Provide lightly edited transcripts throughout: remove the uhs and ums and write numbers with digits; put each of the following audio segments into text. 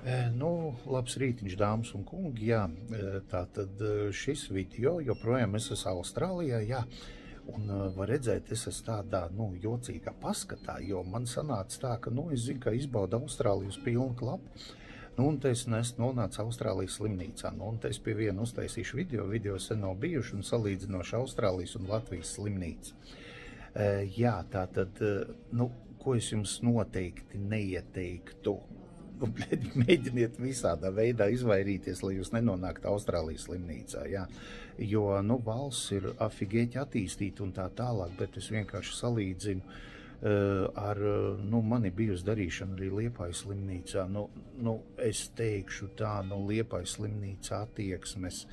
Labs rītiņš, dāmas un kungi, jā, tātad šis video joprojām es esmu Austrālijā, jā, un var redzēt, es esmu tādā, jocīgā paskatā, jo man sanāca tā, ka, es zinu, ka izbauda Austrāliju uz pilnu klapu, un te es nonācu Austrālijas slimnīcā, un te es pie viena uztaisīšu video sen nav bijuši un salīdzinoši Austrālijas un Latvijas slimnīca. Jā, tātad, ko es jums noteikti neieteiktu? Mēģiniet visādā veidā izvairīties, lai jūs nenonāktu Austrālijas slimnīcā, jā. Jo, valsts ir afigēķi attīstīta un tā tālāk, bet es vienkārši salīdzinu ar, man ir bijusi darīšana arī Liepājas slimnīcā. Es teikšu tā, Liepājas slimnīca attieksmes,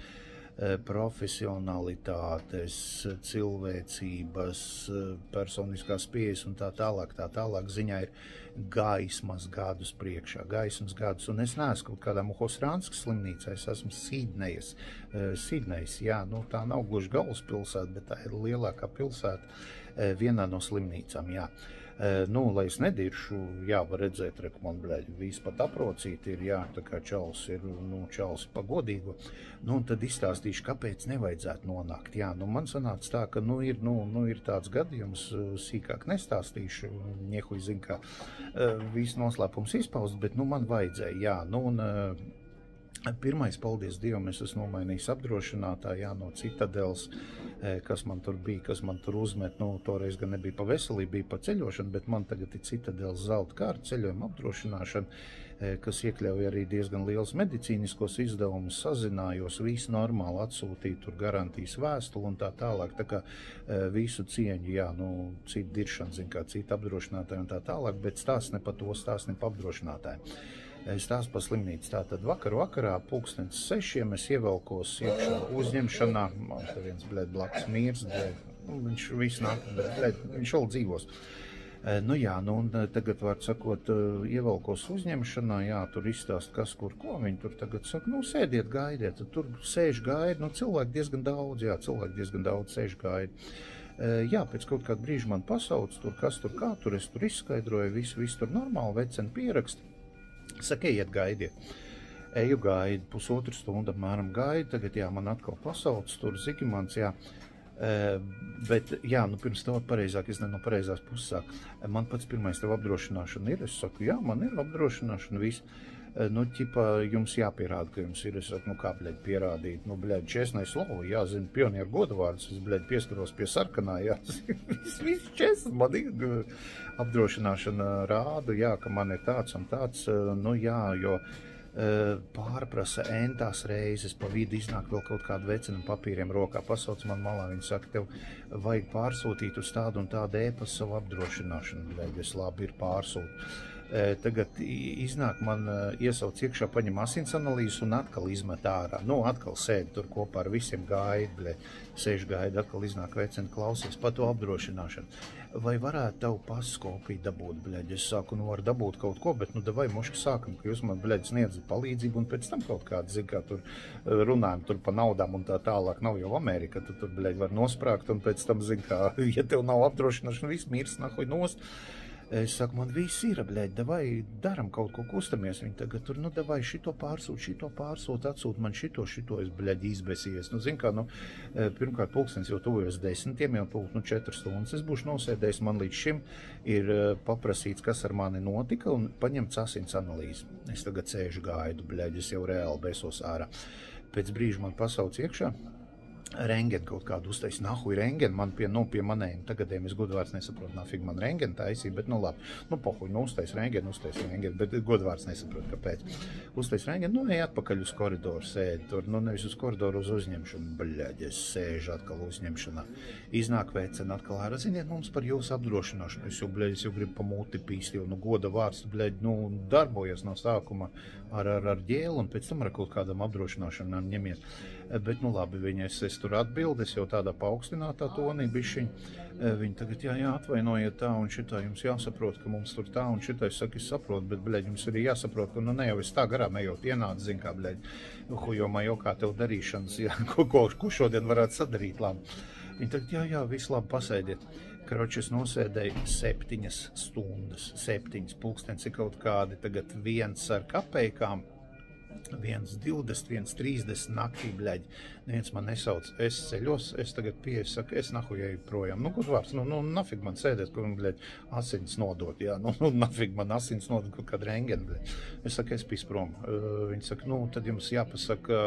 profesionalitātes, cilvēcības, personiskās pieejas un tā tālāk ziņā ir gaismas gadus priekšā, un es neesmu kaut kādā Muhosrānskas slimnīcā, es esmu Sidnejas, jā, tā nav gluži galvaspilsēta, bet tā ir lielākā pilsēta vienā no slimnīcām, jā. Lai es nediršu, jā, var redzēt, man, visi pat aprocīti ir, jā, tā kā čals ir, čals pagodīgu, un tad izstāstīšu, kāpēc nevajadzētu nonākt, jā, man sanāca tā, ka, ir tāds gadījums, sīkāk nestāstīšu, niehuj zin, kā visu noslēpums izpaust, bet, man vajadzēja, jā, pirmais, paldies Dievam, es esmu nomainījis apdrošinātāju, jā, no Citadels, kas man tur bija, kas man tur uzmet, toreiz gan nebija pa veselību, bija pa ceļošanu, bet man tagad ir Citadels zelta kārta ceļojuma apdrošināšana, kas iekļauj arī diezgan liels medicīniskos izdevumus, sazinājos, visu normāli atsūtīju, tur garantijas vēstuli un tā tālāk, tā kā visu cieņu, jā, cita diršana, zin kā cita apdrošinātāja un tā tālāk, bet stāsts ne pa to, stāsts ne pa apdrošinātāju. Stāsts pa slimnīcu. Tātad vakarā 6:00 es ievelkos iekšā uzņemšanā, man te viens, blakus mīrs, viņš visu nāk, viņš vēl dzīvos. Un tagad, var sakot, ievelkos uzņemšanā, jā, tur izstāst, kas, kur, ko, viņi tur tagad saka, sēdiet, gaidiet, tur sēž gaida, cilvēki diezgan daudz sēž gaida. Jā, pēc kaut kāda brīža man pasauc, tur kas, tur kā, tur es tur izskaidroju, visu tur normāli, veceni pieraksti. Saka, ejiet, gaidiet. Eju gaidu, pusotru stundu apmēram gaidu, tagad, jā, man atkal pasauc, tur Zigimants, jā. Bet, jā, pirms to pareizāk, es no pareizās puses sāku. Man pats pirmais tev apdrošināšana ir, es saku, jā, man ir apdrošināšana, viss. Jums jāpierāda, ka jums ir, es saku, kā, pierādīt, čestnais slovo, jāzina, pionieru godavārds, es, pieskaros pie sarkanā, jā, viss čestns, man ir apdrošināšana rāda, jā, ka man ir tāds un tāds, jā, jo pārprasa entās reizes, pa vidu iznāk vēl kaut kādu vecinu papīriem rokā, pasauc man malā, viņi saka, tev vajag pārsūtīt uz tādu un tādu ēpastu savu apdrošināšanu, es labi ir pārsūt. Tagad iznāk man iesauc iekšā, paņem asins analīzes un atkal izmet ārā. Atkal sēdi tur kopā ar visiem gaida, sēž gaida, atkal iznāk veceni klausies par to apdrošināšanu. Vai varētu tavu paskopiju dabūt, es saku, var dabūt kaut ko, bet davai muški sākam, ka jūs man, sniedzat palīdzību un pēc tam kaut kādu, zin, kā tur runājam tur pa naudām un tā tālāk, nav jau Amerika, tu tur, var nosprākt un pēc tam, zin, kā, ja tev nav apdrošināšana, viss mirs, nahuj nost. Es saku, man viss ir, davai daram kaut ko, kustamies. Viņi tagad tur, davai šito pārsūt, atsūt man šito, es, izbesies. Zin kā, pirmkārt, pulkstens jau tuvojas 10, jau tūlīt, 4 stundas. Es būšu nosēdējis, man līdz šim ir paprasīts, kas ar mani notika, un paņemts asins analīzi. Es tagad sēžu gaidu, es jau reāli besos ārā. Pēc brīža man pasauc iekšā. Rengeni kaut kādu uztais, nahuj rengeni, man pie manējiem tagadiem, es godvārds nesaprotu, nafig man rengeni taisīja, bet labi, pohuj, uztais rengeni, bet godvārds nesaprotu, kāpēc. Uztais rengeni, ej atpakaļ uz koridoru sēdi, tur, nevis uz koridoru, uz uzņemšanu, es sēžu atkal uzņemšanā. Iznāk veceni atkal ārā, ziniet, mums par jūsu apdrošināšanu, es jau gribu pa muti pīst, jo, goda vārds, darbojas no sākuma ar ģēlu, un pēc tam ar kaut kādam apdrošināšanām ņemiet. Bet, labi, es tur atbildes jau tādā paaugstinātā tonī bišķiņ. Viņi tagad, jā, atvainojiet tā un šitā, jums jāsaprot, ka mums tur tā un šitā, es saku, es saprotu, bet, jums arī jāsaprot, ka, ne jau es tā garām ejot ienāc, zin kā, hujomā jau kā tev darīšanas, jā, ko šodien varētu sadarīt labi. Viņi tagad, jā, viss labi, pasēdiet. Kroči, es nosēdēju 7 stundas, 7 pulkstenis ir kaut kādi tagad 1 ar kapeikām, 1:20, 1:30 naktī, bļaļ. Neviens man nesauc, es ceļos, es tagad pieeju, saku, es nahujēju projām. Nu, kur vārds, nafig man sēdēt, kur man, bļaļ, asins nodot, jā, nafig man asins nodot, kaut kādu rengeni, bļaļ. Es saku, es pīs prom. Viņi saka, tad jums jāpasaka,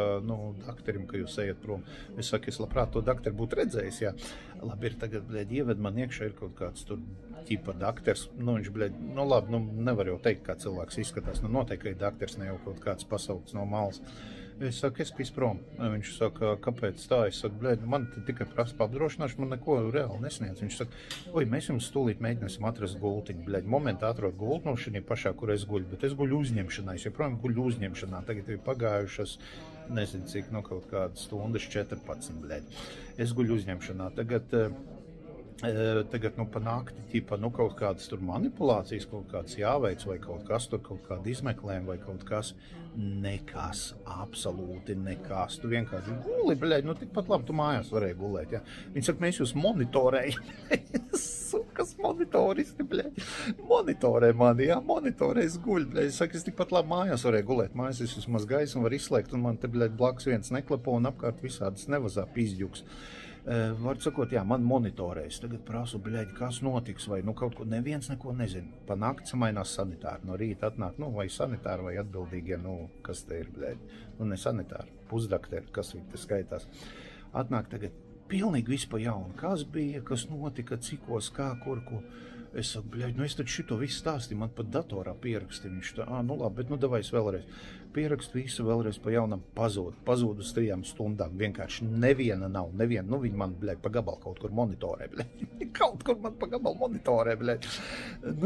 dakterim, ka jūs ejat prom. Es saku, es labprāt to dakteru būtu redzējis, jā. Labi, ir tagad, bļaļ, ieved man iekšā, ir kaut kāds tur ķipa dakters, viņš, bļaļ, labi, nevar jau teikt, kā cilvēks izskatās, noteikti, ka ir dakters, ne jau kaut kāds pasaukts no malas. Es saku, es pīs prom. Viņš saka, kāpēc tā? Es saku, bļaļ, man tikai prasa pa apdrošināšanu, man neko reāli nesniedz. Viņš saka, mēs jums stūlīt mēģināsim atrast gultiņu. Bļaļ, momentā atrod gultu, šī pašā, kur es guļu, bet es guļu uzņemšanā, es joprojām guļu uzņemšanā. Tagad ir pagājušas, nezinu cik, kaut kādas stundas 14, bļaļ. Es guļu uzņemšanā. Tagad pa nakti, ķipa, kaut kādas tur manipulācijas, kaut kāds jāveic, vai kaut kas tur, kaut kāda izmeklējuma, vai kaut kas. Nekas, absolūti nekas. Tu vienkārši guli, bļaļ, tikpat labi tu mājās varēji gulēt, jā. Viņi saka, mēs jūs monitorējam. Sukas monitoristi, bļaļ. Monitorē mani, jā, monitorē es guļu, bļaļ. Es saku, es tikpat labi mājās varēju gulēt. Mājās es vismaz gaisu un var izslēgt, un man te, bļaļ, blakus viens neklapo un apkārt visādas nevazā pizģuks. Var sakot, jā, man monitorēs. Tagad prasu, bļaļ, kas notiks, vai kaut ko, neviens neko nezina. Pa nakti samainās sanitāri, no rīta atnāk, vai sanitāri, vai atbildīgie, kas te ir, bļaļ. Ne sanitāri, pusdakteri, kas viņi te skaitās. Atnāk tagad pilnīgi viss pa jaunu. Kas bija, kas notika, cikos, kā, kur, ko. Es saku, bļaļ, es taču šito visu stāstīju, man pat datorā pieraksti. Viņš tā, labi, bet davai es vēlreiz. Pierakstu visu vēlreiz pa jaunam pazūd uz 3 stundām. Vienkārši neviena nav, viņi man, bļaļ, pa gabalu kaut kur monitorē, bļaļ. Kaut kur man pa gabalu monitorē, bļaļ.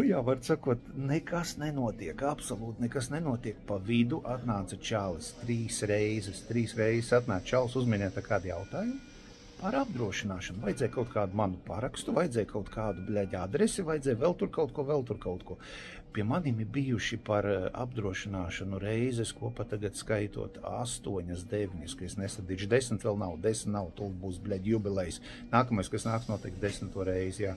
Jā, var sakot, nekas nenotiek, absolūti nekas nenotiek. Pa vidu atnāca čalis 3 reizes atnāca čalis, uzminiet kādu jautājumu. Par apdrošināšanu. Vajadzēja kaut kādu manu parakstu, vajadzēja kaut kādu, bļaļ, adresi, vajadzēja vēl tur kaut ko. Pie manim ir bijuši par apdrošināšanu reizes, kopā tagad skaitot 8, 9, ka es nesadīšu, 10 vēl nav, 10 nav, tūlīt būs, bļaļ, jubilejs. Nākamais, kas nāks, noteikti 10 reizi, jā.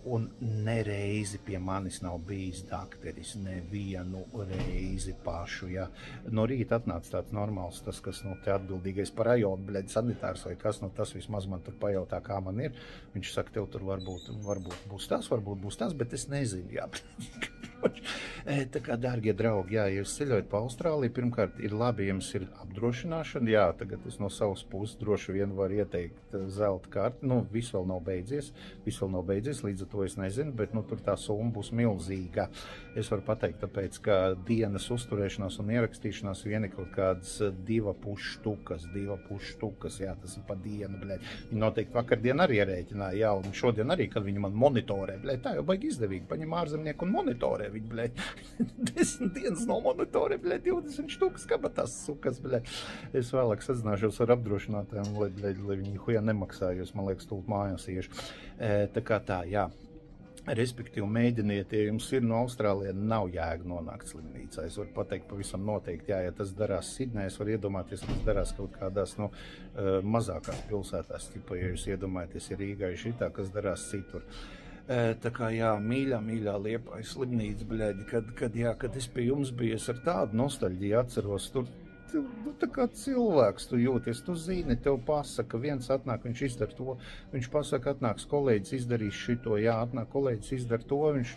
Un nereizi pie manis nav bijis dakteris, nevienu reizi pašu, jā. No rīta atnāca tāds normāls, tas, kas, te atbildīgais par rajonu, bļaļ, sanitārs vai kas, tas vismaz man tur pajautā, kā man ir. Viņš saka, tev tur varbūt būs tas, bet es nezinu, jā. Tā kā, dārgie draugi, jā, ja jūs ceļojat pa Austrāliju, pirmkārt ir labi, ja jums ir apdrošināšana, jā, tagad es no savas puses droši vien varu ieteikt zelta karti, viss vēl nav beidzies, līdz ar to es nezinu, bet, tur tā summa būs milzīga. Es varu pateikt, tāpēc, ka dienas uzturēšanās un ierakstīšanās vieni kaut kādas 2,5 štukas, jā, tas ir pa dienu, bļaļ. Viņi noteikti vakardien arī ierēķināja, jā, un šodien arī, kad viņi man monitorē, bļaļ, tā jau baigi izdevīgi, paņem ārzemnieku un monitorē viņi, bļaļ, 10 dienas no monitorē, bļaļ, 20 štukas, kabatās sukas, bļaļ. Es vēlāk sazināšos ar apdrošinātājiem, lai viņi hujā nemaksā, jo es, man liekas, tūlīt mājās iešu. Tā kā tā, jā. Respektīvi, mēģiniet, ja jums ir no Austrālijā, nav jēga nonākt slimnīcā. Es varu pateikt pavisam noteikti, jā, ja tas darās Sidnē, es varu iedomāties, ka tas darās kaut kādās, mazākās pilsētās, tipa, ja jūs iedomājaties, ir Rīgā šitā, kas darās citur. Tā kā, jā, mīļā Liepājas slimnīca, bļaļ, kad es pie jums biju, es ar tādu nostalģiju atceros, tur, tā kā cilvēks tu jūties, tu zini, tev pasaka, viens atnāk, viņš izdara to, viņš pasaka, atnāks kolēģis, izdarīs šito, jā, atnāk kolēģis, izdara to, viņš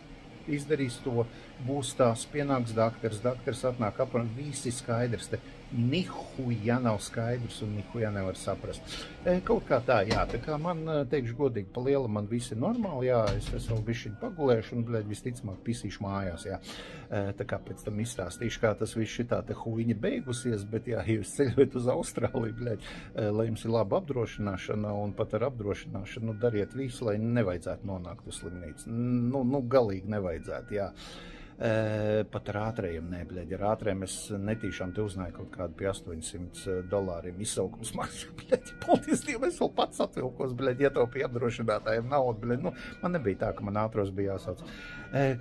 izdarīs to, būs tās, pienāks dakteris atnāk apmēram, visi skaidrs, te nihuja nav skaidrs un nihuja nevar saprast. Kaut kā tā, jā, tā kā man, teikšu godīgi, pa liela man visi normāli, jā, es vēl bišķiņ pagulēšu un, bļaļ, visticamāk pisīšu mājās, jā. Tā kā pēc tam izstāstīšu, kā tas viss šitā te huiņa beigusies, bet jā, jūs ceļojat uz Austrāliju, bļaļ, lai jums ir laba apdrošināšana un pat ar apdrošināšanu, dariet visu, lai nevajadzētu nonākt uz slimnīcu. Galīgi nevajadzētu, jā. Pat ar ātrējiem, nē, bļaļ, ar ātrējiem es netīšām te uznāju kaut kādu pie $800 izsaukums maksā, bļaļ, paldies Dievam, es vēl pats atvilkos, bļaļ, ietaupīju apdrošinātājiem naudu, bļaļ, man nebija tā, ka man ātros bija jāsauc.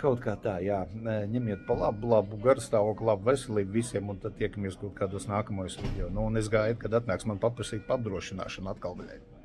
Kaut kā tā, jā, ņemiet pa labu garstāvokli, labu veselību visiem, un tad tiekamies kaut kādos nākamajos video. Un es gaidu, kad atnāks man paprasīt pa apdrošināšanu atkal, bļaļ.